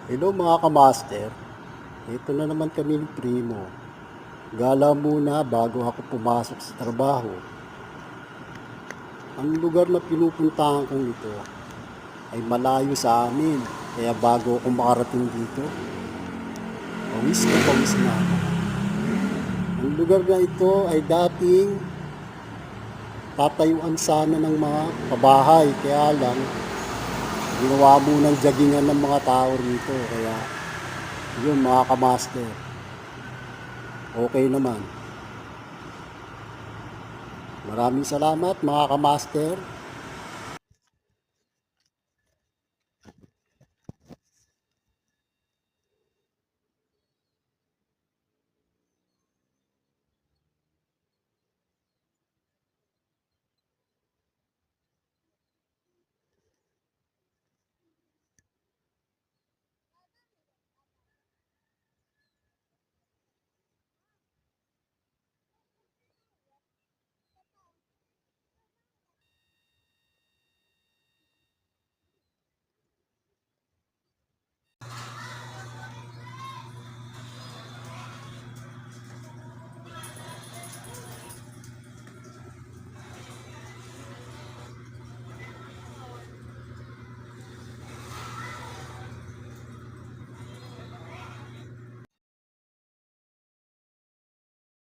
Hello mga kamaster, ito na naman kami ni Primo. Gala muna bago ako pumasok sa trabaho. Ang lugar na pinupuntahan kong ito ay malayo sa amin, kaya bago ako makarating dito, pawis na ako. Ang lugar na ito ay dating tatayuan sana ng mga pabahay, kaya lang ginawa munang jaggingan ng mga tao rito, kaya yun mga kamaster, okay naman. Maraming salamat mga kamaster.